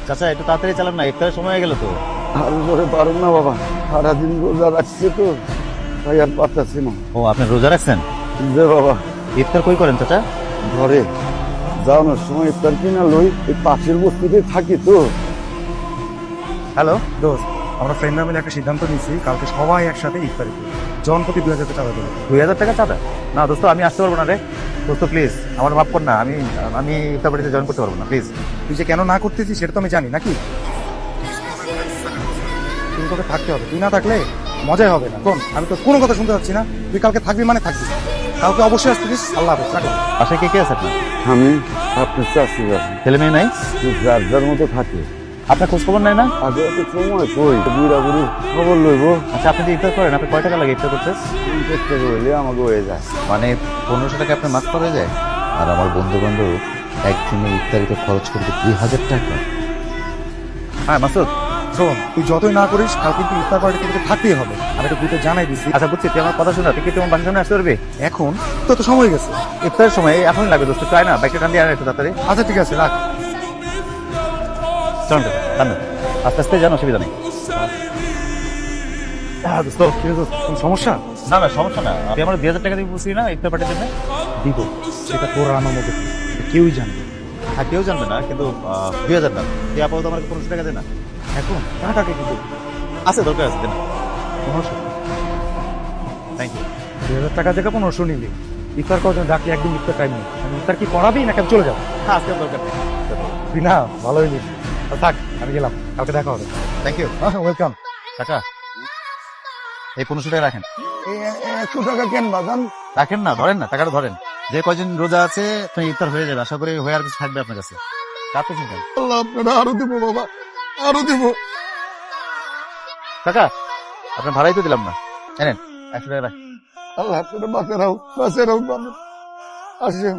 চাচা একটু তাড়াতাড়ি চালান না, ইফতারের সময় হয়ে গেল তো। আর জোরে পারুম না বাবা, সারাদিন রোজা রাখছি তো, তাই আর পারতাছি না। ও আপনি রোজা রাখছেন? যে বাবা, ইফতার কই করেন চাচা? ঘরে যাওয়ানোর সময় ইফতার কিনা লই, এই পাশের বস্তিতে থাকি তো। হ্যালো দোস্ত, আমরা ফ্রেন্ডরা মিলে একটা সিদ্ধান্ত নিয়েছি, কালকে সবাই একসাথে ইফতারি করি। জন প্রতি 2000 টাকা চাঁদা দেবো। 2000 টাকা চাঁদা? না দোস্ত, আমি আসতে পারবো না রে। দোস্ত প্লিজ আমার মাফ কর না, আমি আমি ইফতার পার্টিতে জয়েন করতে পারবো না, প্লিজ। তুই যে কেন না করতেছিস সেটা তো আমি জানি নাকি। তুই তোকে থাকতে হবে, তুই না থাকলে মজাই হবে না। কোন আমি তো কোনো কথা শুনতে পাচ্ছি না। তুই কালকে থাকবি মানে থাকবি, কালকে অবশ্যই আসতেছিস। আল্লাহ হাফেজ, রাখো। বাসায় কে কে আছে আপনার? আমি আপনার চাষি যাচ্ছি, ছেলে মেয়ে নাই? যার যার মতো থাকে। আপনার খোঁজ খবর নাই না? আগে এত সময় কই, বুড়া বুড়ি খবর লইব। আচ্ছা আপনি যে ইফতার করেন, আপনি কয় টাকা লাগে ইফতার করতে? 50 টাকা হইলে আমাকে হয়ে যায়। মানে 1500 টাকা আপনার মাছ হয়ে যায়? আর আমার বন্ধু বান্ধব একদিনে ইফতারিতে খরচ করতে 2000 টাকা। হ্যাঁ মাসুদ, শোন, তুই যতই না করিস কাল কিন্তু ইফতার পার্টিতে তোকে থাকতেই হবে। আমি তো গ্রুপে জানাই দিচ্ছি। আচ্ছা বুঝছি, তুই আমার কথা শোনা, তুই কি তোমার বাসার সামনে আসতে পারবি? এখন তো তো সময় গেছে। ইফতারের সময় এখনই লাগবে দোস্ত, চাই না বাইকটা টান দিয়ে আনা একটু তাড়াতাড়ি। আচ্ছা ঠিক আছে, রাখ। চল টান না, আস্তে আস্তে জানো, অসুবিধা নেই। হ্যাঁ দোস্ত। কি হয়েছে, কোনো সমস্যা? না না সমস্যা না, তুই আমার 2000 টাকা দিয়ে বলছি না ইফতার পার্টির জন্য। দিব, সেটা তোর আমার মধ্যে কেউই জানবে। হ্যাঁ কেউ জানবে না, কিন্তু 2000 টাকা তুই আপাতত আমার 1500 টাকা দে না। এখন টাকাকে কিন্তু আছে দরকার আছে, দে না। 1500, থ্যাংক ইউ। 2000 টাকা থেকে 1500 নিবি। ইফতার করার জন্য ডাকলি, একদম ইফতার টাইম নেই। আমি ইফতার কি করাবি না কেন চলে যাবো? হ্যাঁ আজকে দরকার নেই। তুই না ভালোই নিবি। থাক, আমি গেলাম, কালকে দেখা হবে। Thank you. ওয়েলকাম। টাকা এই 1500 টাকা রাখেন। 100 টাকা কেন বাজান? রাখেন না, ধরেন না, টাকাটা ধরেন। যে কয়জন রোজা আছে আপনি ইফতার হয়ে যাবে, আশা করি হয়ে আর কিছু থাকবে আপনার কাছে। কাঁদতেছেন কেন? আল্লাহ আপনারা আরো দিব বাবা, আরো দিব। কাকা আপনার ভাড়াই তো দিলাম না, এনেন 100 টাকা রাখেন। আল্লাহ আপনারা বাঁচে রাখো, বাঁচে রাখো। আসেন।